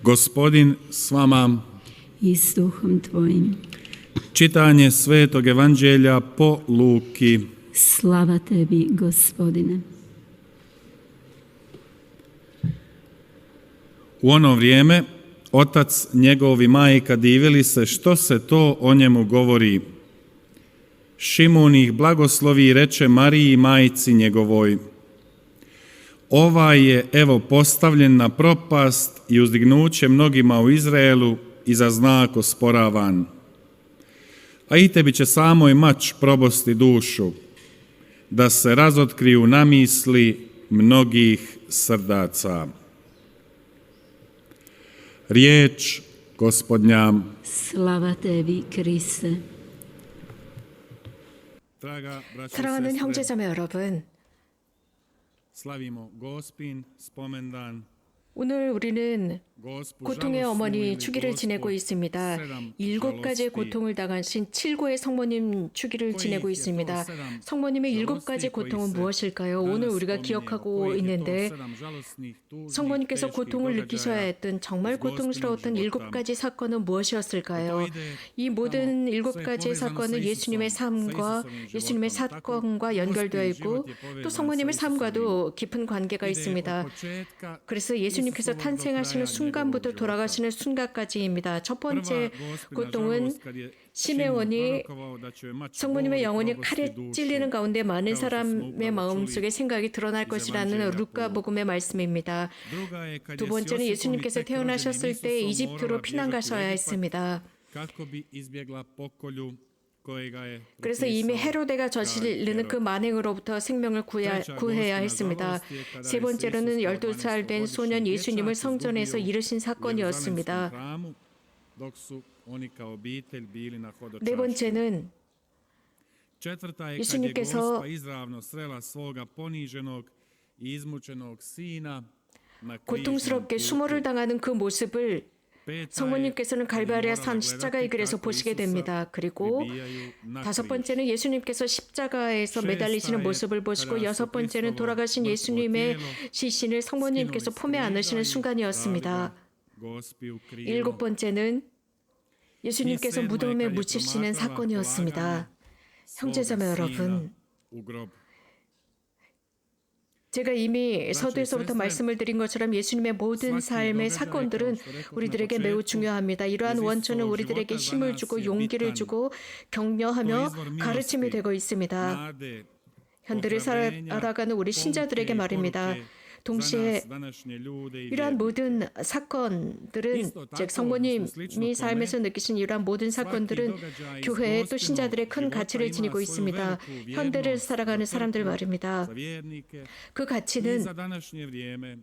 Gospodin s vama. I s duhom tvojim. Čitanje Svetog Evanđelja po Luki. Slava tebi, Gospodine. U ono vrijeme otac njegov i majka divili se što se to o njemu govori. Šimun ih blagoslovi i reče Mariji majci njegovoj: ovaj je evo postavljen na propast i uzdignuće mnogima u Izraelu i za znak osporavan. A i tebi će samoj mač probosti dušu, da se razotkriju namisli mnogih srdaca. Riječ Gospodnja. Slava tebi, Kriste. 사랑하는 형제자매 여러분, slavimo Gospin spomendan. 오늘 우리는 고통의 어머니 주기를 지내고 있습니다. 7가지 고통을 당하신 7구의 성모님 주기를 지내고 있습니다. 성모님의 7가지 고통은 무엇일까요? 오늘 우리가 기억하고 있는데 성모님께서 고통을 느끼셔야 했던 정말 고통스러웠던 7가지 사건은 무엇이었을까요? 이 모든 7가지 사건은 예수님의 삶과 예수님의 사건과 연결되어 있고 또 성모님의 삶과도 깊은 관계가 있습니다. 그래서 예수님께서 탄생하시는 순간부터 돌아가시는 순간까지입니다. 첫 번째 고통은 시메온이 성모님의 영혼이 칼에 찔리는 가운데 많은 사람의 마음속에 생각이 드러날 것이라는 루카복음의 말씀입니다. 두 번째는 예수님께서 태어나셨을 때 이집트로 피난 가셔야 했습니다. 그래서 이미 헤로데가 저지르는 그 만행으로부터 생명을 구해야 했습니다. 세 번째로는 12살 된 소년 예수님을 성전에서 잃으신 사건이었습니다. 네 번째는 예수님께서 고통스럽게 수모를 당하는 그 모습을 성모님께서는 갈바리아 산 십자가의 길에서 보시게 됩니다. 그리고 다섯 번째는 예수님께서 십자가에서 매달리시는 모습을 보시고 여섯 번째는 돌아가신 예수님의 시신을 성모님께서 품에 안으시는 순간이었습니다. 일곱 번째는 예수님께서 무덤에 묻히시는 사건이었습니다. 형제자매 여러분, 제가 이미 서두에서부터 말씀을 드린 것처럼 예수님의 모든 삶의 사건들은 우리들에게 매우 중요합니다. 이러한 원천은 우리들에게 힘을 주고 용기를 주고 격려하며 가르침이 되고 있습니다. 현대를 살아가는 우리 신자들에게 말입니다. 동시에 이러한 모든 사건들은 즉 성모님이 삶에서 느끼신 이러한 모든 사건들은 교회에 또 신자들의 큰 가치를 지니고 있습니다. 현대를 살아가는 사람들 말입니다. 그 가치는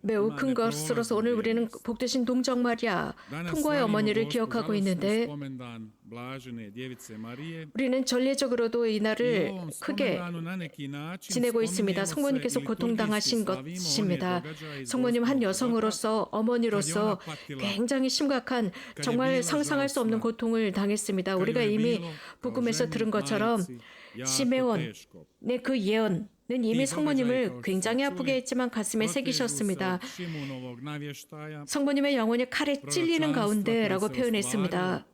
매우 큰 것으로서 오늘 우리는 복되신 동정 마리아 통과의 어머니를 기억하고 있는데 우리는 전례적으로도 이날을 크게 지내고 있습니다. 성모님께서 고통당하신 것입니다. 성모님 한 여성으로서 어머니로서 굉장히 심각한 정말 상상할 수 없는 고통을 당했습니다. 우리가 이미 복음에서 들은 것처럼 시메온의 그 예언은 이미 성모님을 굉장히 아프게 했지만 가슴에 새기셨습니다. 성모님의 영혼이 칼에 찔리는 가운데라고 표현했습니다.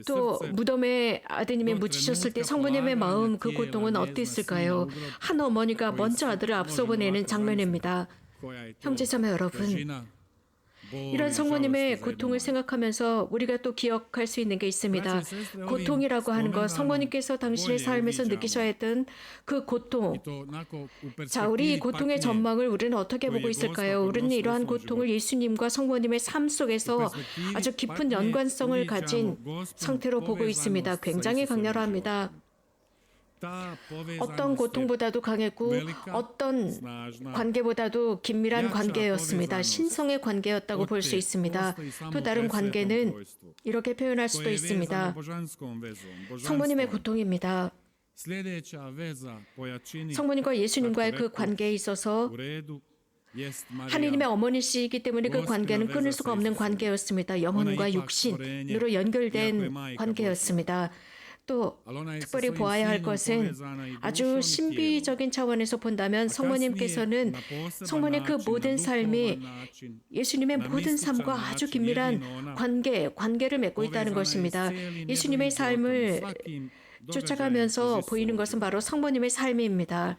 또 무덤에 아드님이 묻히셨을 때 성모님의 마음 그 고통은 어땠을까요? 한 어머니가 먼저 아들을 앞서 보내는 장면입니다. 형제자매 여러분, 이런 성모님의 고통을 생각하면서 우리가 또 기억할 수 있는 게 있습니다. 고통이라고 하는 것, 성모님께서 당신의 삶에서 느끼셔야 했던 그 고통. 자, 우리 이 고통의 전망을 우리는 어떻게 보고 있을까요? 우리는 이러한 고통을 예수님과 성모님의 삶 속에서 아주 깊은 연관성을 가진 상태로 보고 있습니다. 굉장히 강렬합니다. 어떤 고통보다도 강했고 어떤 관계보다도 긴밀한 관계였습니다. 신성의 관계였다고 볼 수 있습니다. 또 다른 관계는 이렇게 표현할 수도 있습니다. 성모님의 고통입니다. 성모님과 예수님과의 그 관계에 있어서 하느님의 어머니시기 때문에 그 관계는 끊을 수가 없는 관계였습니다. 영혼과 육신으로 연결된 관계였습니다. 또 특별히 보아야 할 것은 아주 신비적인 차원에서 본다면 성모님께서는 성모의 그 모든 삶이 예수님의 모든 삶과 아주 긴밀한 관계를 맺고 있다는 것입니다. 예수님의 삶을 쫓아가면서 보이는 것은 바로 성모님의 삶입니다.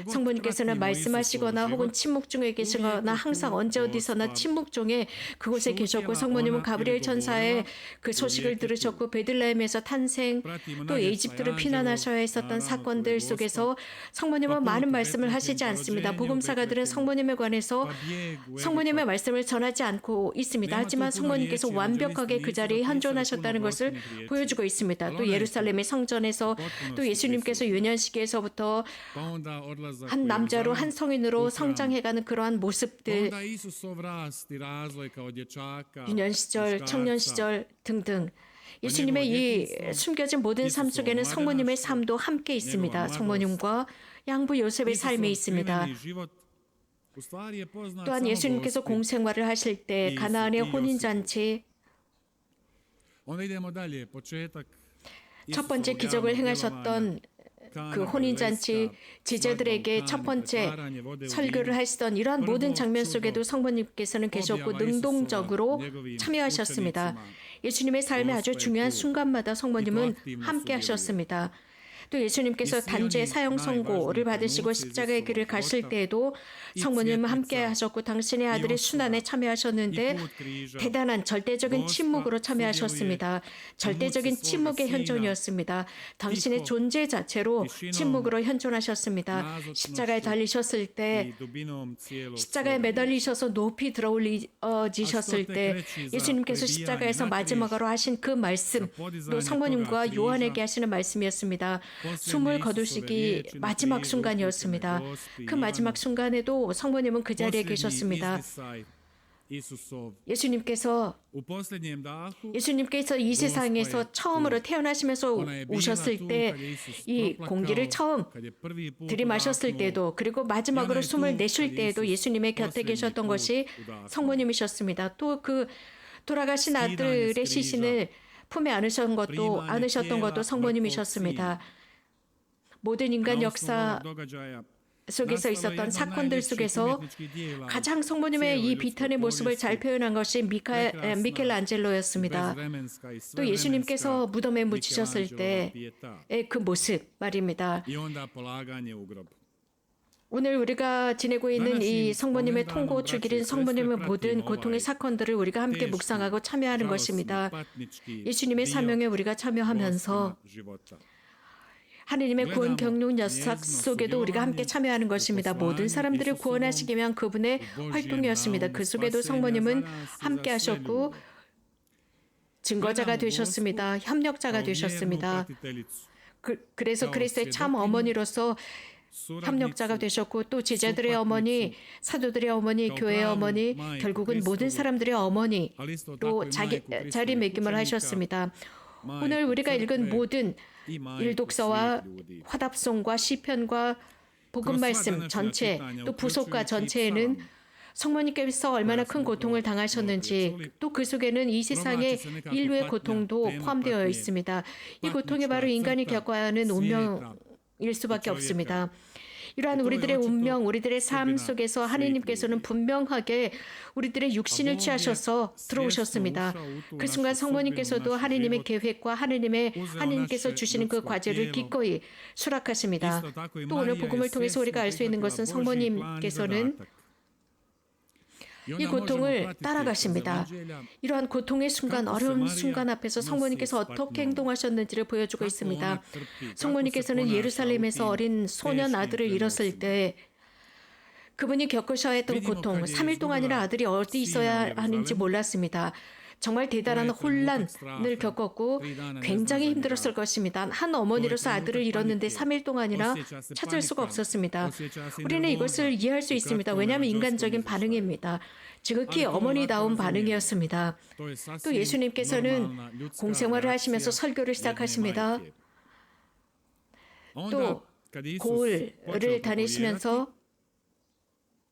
성모님께서는 말씀하시거나 혹은 침묵 중에 계시거나 항상 언제 어디서나 침묵 중에 그곳에 계셨고, 성모님은 가브리엘 천사의 그 소식을 들으셨고, 베들레헴에서 탄생, 또 이집트로 피난하셔야 했었던 사건들 속에서 성모님은 많은 말씀을 하시지 않습니다. 복음사가들은 성모님에 관해서 성모님의 말씀을 전하지 않고 있습니다. 하지만 성모님께서 완벽하게 그 자리에 현존하셨다는 것을 보여주고 있습니다. 또 예루살렘의 성전에서 또 예수님께서 유년시기에서부터 한 남자로 한 성인으로 성장해가는 그러한 모습들, 유년 시절, 청년 시절 등등, 예수님의 이 숨겨진 모든 삶 속에는 성모님의 삶도 함께 있습니다. 성모님과 양부 요셉의 삶이 있습니다. 또한 예수님께서 공생활을 하실 때 가나안의 혼인잔치, 첫 번째 기적을 행하셨던 그 혼인잔치, 제자들에게 첫 번째 설교를 하시던 이러한 모든 장면 속에도 성모님께서는 계셨고 능동적으로 참여하셨습니다. 예수님의 삶의 아주 중요한 순간마다 성모님은 함께 하셨습니다. 또 예수님께서 단죄 사형 선고를 받으시고 십자가의 길을 가실 때에도 성모님은 함께 하셨고, 당신의 아들의 순환에 참여하셨는데 대단한 절대적인 침묵으로 참여하셨습니다. 절대적인 침묵의 현존이었습니다. 당신의 존재 자체로 침묵으로 현존하셨습니다. 십자가에 달리셨을 때, 십자가에 매달리셔서 높이 들어올리셨을 때 예수님께서 십자가에서 마지막으로 하신 그 말씀, 또 성모님과 요한에게 하시는 말씀이었습니다. 숨을 거두시기 마지막 순간이었습니다. 그 마지막 순간에도 성모님은 그 자리에 계셨습니다. 예수님께서 이 세상에서 처음으로 태어나시면서 오셨을 때, 이 공기를 처음 들이마셨을 때도, 그리고 마지막으로 숨을 내쉴 때에도 예수님의 곁에 계셨던 것이 성모님이셨습니다. 또 그 돌아가신 아들의 시신을 품에 안으셨던 것도 성모님이셨습니다. 모든 인간 역사 속에서 있었던 사건들 속에서 가장 성모님의 이 비탄의 모습을 잘 표현한 것이 미켈란젤로였습니다. 또 예수님께서 무덤에 묻히셨을 때의 그 모습 말입니다. 오늘 우리가 지내고 있는 이 성모님의 통고 주기는 성모님의 모든 고통의 사건들을 우리가 함께 묵상하고 참여하는 것입니다. 예수님의 사명에 우리가 참여하면서 하느님의 구원 경륜 역사 속에도 우리가 함께 참여하는 것입니다. 모든 사람들을 구원하시기 위한 그분의 활동이었습니다. 그 속에도 성모님은 함께 하셨고 증거자가 되셨습니다. 협력자가 되셨습니다. 그래서 그리스도의 참 어머니로서 협력자가 되셨고, 또 제자들의 어머니, 사도들의 어머니, 교회의 어머니, 결국은 모든 사람들의 어머니로 자리매김을 하셨습니다. 오늘 우리가 읽은 모든 일독서와 화답송과 시편과 복음말씀 전체, 또 부속가 전체에는 성모님께서 얼마나 큰 고통을 당하셨는지, 또 그 속에는 이 세상의 인류의 고통도 포함되어 있습니다. 이 고통이 바로 인간이 겪어야 하는 운명일 수밖에 없습니다. 이러한 우리들의 운명, 우리들의 삶 속에서 하느님께서는 분명하게 우리들의 육신을 취하셔서 들어오셨습니다. 그 순간 성모님께서도 하느님의 계획과 하느님께서 주시는 그 과제를 기꺼이 수락하십니다. 또 오늘 복음을 통해서 우리가 알 수 있는 것은 성모님께서는 이 고통을 따라가십니다. 이러한 고통의 순간, 어려운 순간 앞에서 성모님께서 어떻게 행동하셨는지를 보여주고 있습니다. 성모님께서는 예루살렘에서 어린 소년 아들을 잃었을 때 그분이 겪으셔야 했던 고통, 3일 동안이나 아들이 어디 있어야 하는지 몰랐습니다. 정말 대단한 혼란을 겪었고 굉장히 힘들었을 것입니다. 한 어머니로서 아들을 잃었는데 3일 동안이나 찾을 수가 없었습니다. 우리는 이것을 이해할 수 있습니다. 왜냐하면 인간적인 반응입니다. 지극히 어머니다운 반응이었습니다. 또 예수님께서는 공생활을 하시면서 설교를 시작하십니다. 또 고을을 다니시면서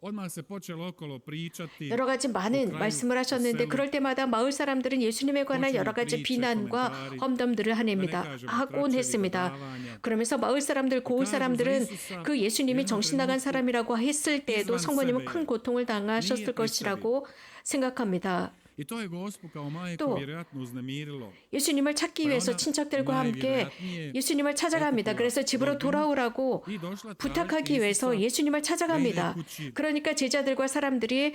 odmah se počelo okolo pričati 여러 가지 많은 말씀을 하셨는데 그럴 때마다 마을 사람들은 예수님에 관한 여러 가지 비난과 험담들을 하곤 했습니다. 그러면서 마을 사람들, 고을 사람들은 그 예수님이 정신 나간 사람이라고 했을 때에도 성모님은 큰 고통을 당하셨을 것이라고 생각합니다. I to je Gospu kao majku 또 vjerojatno uznemirilo. 예수님을 찾기 위해서 친척들과 함께 예수님을 찾아갑니다. 그래서 집으로 돌아오라고 부탁하기 위해서 예수님을 찾아갑니다. 그러니까 제자들과 사람들이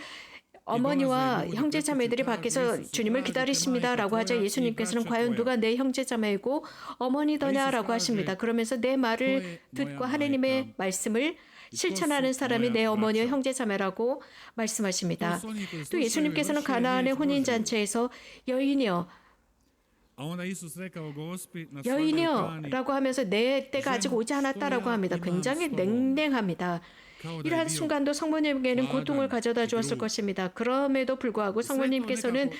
어머니와 형제자매들이 밖에서 주님을 기다리십니다라고 하자 예수님께서는 과연 누가 내 형제자매이고 어머니더냐라고 하십니다. 그러면서 내 말을 듣고 하나님의 말씀을 실천하는 사람이 내 어머니와 형제자매라고 말씀하십니다. 또 예수님께서는 가나안의 혼인잔치에서 여인이여 A onda Isus rekao Gospi na svadbenom klani, 여인이여라고 하면서 내 때가 아직 오지 않았다라고 합니다. 굉장히 냉랭합니다. 이러한 순간도 성모님에게는 고통을 가져다 주었을 것입니다. 그럼에도 불구하고 성모님께서는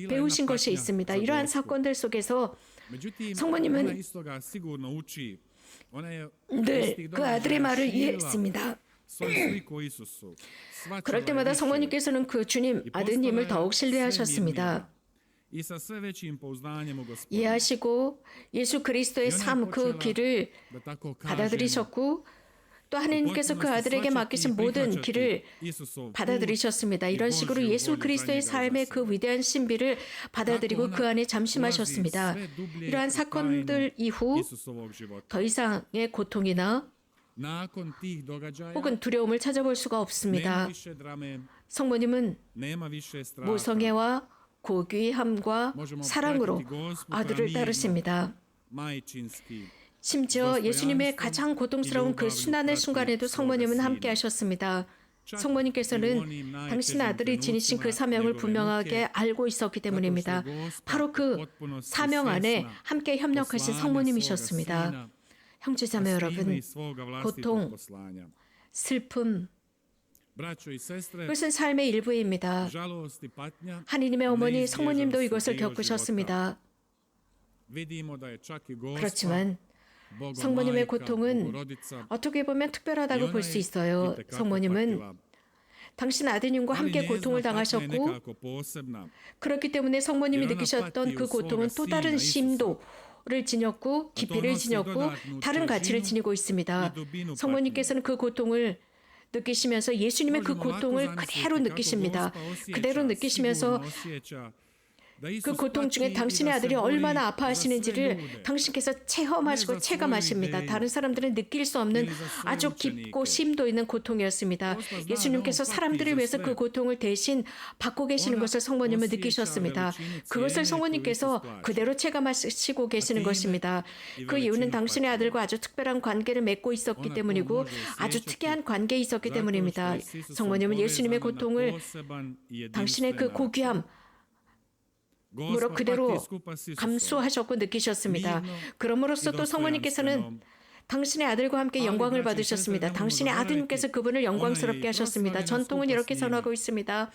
배우신 것이 있습니다. 이러한 사건들 속에서 međutim, 성모님은 ona iz toga sigurno uči. Ona je 늘 그 아들의 말을 이해했습니다. svoju sliku o Isusu. 그럴 때마다 성모님께서는 그 주님, 아드님을 더욱 신뢰하셨습니다. I sa sve većim pouznanjem u Gospodu. 이해하시고 예수 그리스도의 삶 그 길을 Da tako kažemo, 받아들이셨고 또 하나님께서 그 아들에게 맡기신 모든 길을 받아들이셨습니다. 이런 식으로 예수 그리스도의 삶의 그 위대한 신비를 받아들이고 그 안에 잠심하셨습니다. 이러한 사건들 이후 Isusovog života. 더 이상의 고통이나 Nakon tih događaja 혹은 두려움을 찾아볼 수가 nema 없습니다. više drame, 성모님은 nema više straha. 모성애와 고귀함과 사랑으로 아들을 따르십니다. Majčinski. 심지어 예수님의 가장 고통스러운 그 순환의 순간에도 성모님은 함께 하셨습니다. 성모님께서는 당신 아들이 지니신 그 사명을 분명하게 알고 있었기 때문입니다. 바로 그 사명 안에 함께 협력하신 성모님이셨습니다. 형제자매 여러분, 고통, 슬픔, Braćo i sestre, 그것은 삶의 일부입니다. žalost i patnja 하느님의 어머니 성모님도 neizbježan 이것을 su dio života. 겪으셨습니다. Vidimo da je čak i Gospa, 그렇지만 Boga 성모님의 majka, 고통은 Bogorodica, 어떻게 보면 특별하다고 볼 수 i 있어요. ona je 성모님은 itekako 당신 아드님과 patila. 함께 Ali 고통을 njezina patnja je 당하셨고 nekako posebna. 그렇기 때문에 성모님이 느끼셨던 그 고통은 또 다른 심도를 지녔고 깊이를 지녔고 다른 가치를 지니고 있습니다. 성모님께서는 그 고통을 느끼시면서 예수님의 그 고통을 그대로 느끼십니다. 그대로 느끼시면서 그 고통 중에 당신의 아들이 얼마나 아파하시는지를 당신께서 체험하시고 체감하십니다. 다른 사람들은 느낄 수 없는 아주 깊고 심도 있는 고통이었습니다. 예수님께서 사람들을 위해서 그 고통을 대신 받고 계시는 것을 성모님은 느끼셨습니다. 그것을 성모님께서 그대로 체감하시고 계시는 것입니다. 그 이유는 당신의 아들과 아주 특별한 관계를 맺고 있었기 때문이고 아주 특이한 관계에 있었기 때문입니다. 성모님은 예수님의 고통을 당신의 그 고귀함 으로 그대로 감수하셨고 느끼셨습니다. 그럼으로써 또 성모님께서는 당신의 아들과 함께 영광을 받으셨습니다. 당신의 아드님께서 그분을 영광스럽게 하셨습니다. 전통은 이렇게 전하고 있습니다.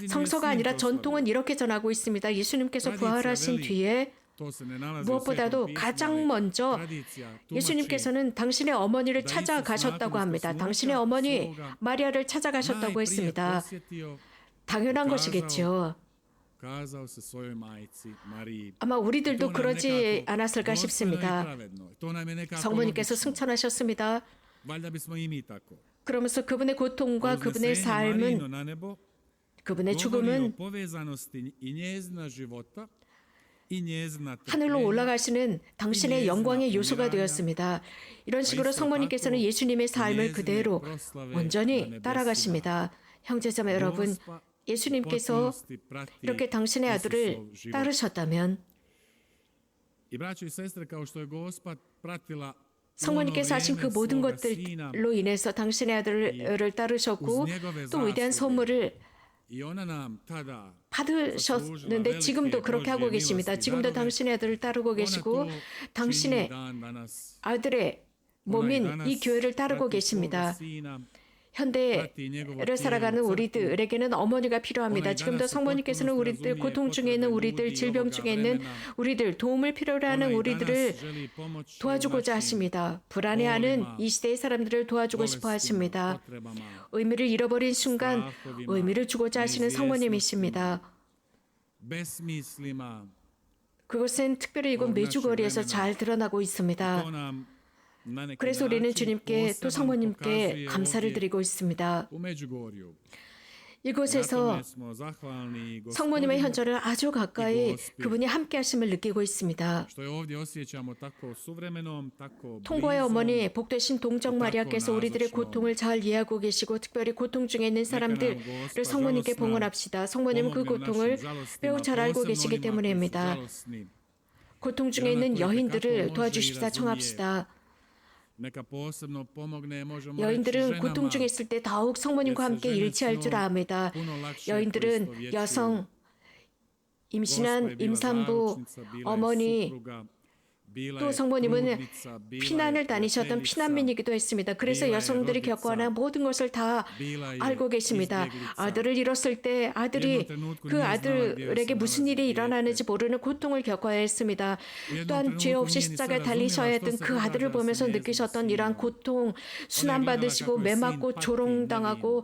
성서가 아니라 전통은 이렇게 전하고 있습니다. 예수님께서 부활하신 뒤에 무엇보다도 가장 먼저 예수님께서는 당신의 어머니를 찾아가셨다고 합니다. 당신의 어머니 마리아를 찾아가셨다고 했습니다. 당연한 것이겠죠. 아마 우리들도 그러지 않았을까 싶습니다. 성모님께서 승천하셨습니다. 그러면서 그분의 고통과 그분의 삶은, 그분의 죽음은 하늘로 올라가시는 당신의 영광의 요소가 되었습니다. 이런 식으로 성모님께서는 예수님의 삶을 그대로 온전히 따라가십니다. 형제자매 여러분, 예수님께서 이렇게 당신의 아들을 따르셨다면 성모님께서 하신 그 모든 것들로 인해서 당신의 아들을 따르셨고 또 위대한 선물을 받으셨는데 지금도 그렇게 하고 계십니다. 지금도 당신의 아들을 따르고 계시고 당신의 아들의 몸인 이 교회를 따르고 계십니다. 현대를 살아가는 우리들에게는 어머니가 필요합니다. 지금도 성모님께서는 우리들 고통 중에 있는 우리들, 질병 중에 있는 우리들, 도움을 필요로 하는 우리들을 도와주고자 하십니다. 불안해하는 이 시대의 사람들을 도와주고 싶어 하십니다. 의미를 잃어버린 순간 의미를 주고자 하시는 성모님이십니다. 그것은 특별히 이곳 메주거리에서 잘 드러나고 있습니다. 그래서 우리는 주님께 또 성모님께 감사를 드리고 있습니다. 이곳에서 성모님의 현존을 아주 가까이 그분이 함께 하심을 느끼고 있습니다. 통고의 어머니 복되신 동정 마리아께서 우리들의 고통을 잘 이해하고 계시고 특별히 고통 중에 있는 사람들을 성모님께 봉헌합시다. 성모님은 그 고통을 매우 잘 알고 계시기 때문입니다. 고통 중에 있는 여인들을 도와주십사 청합시다. 여인들은 고통 중에 있을 때 더욱 성모님과 함께 일치할 줄 압니다. 여인들은 여성, 임신한 임산부, 어머니, 또 성모님은 피난을 다니셨던 피난민이기도 했습니다. 그래서 여성들이 겪어하는 모든 것을 다 알고 계십니다. 아들을 잃었을 때 아들이 그 아들에게 무슨 일이 일어나는지 모르는 고통을 겪어야 했습니다. 또한 죄 없이 십자가에 달리셔야 했던 그 아들을 보면서 느끼셨던 이러한 고통, 순환받으시고 매맞고 조롱당하고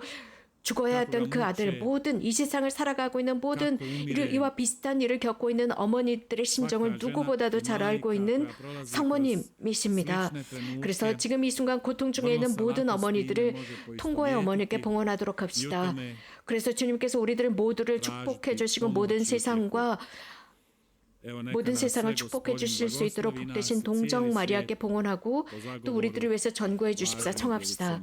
죽어야 했던 그 아들, 모든 이 세상을 살아가고 있는 모든 이와 비슷한 일을 겪고 있는 어머니들의 심정을 누구보다도 잘 알고 있는 성모님이십니다. 그래서 지금 이 순간 고통 중에 있는 모든 어머니들을 통고의 어머니께 봉헌하도록 합시다. 그래서 주님께서 우리들 모두를 축복해 주시고 모든 세상을 축복해 주실 수 있도록 복되신 동정 마리아께 봉헌하고 또 우리들을 위해서 전구해 주십사 청합시다.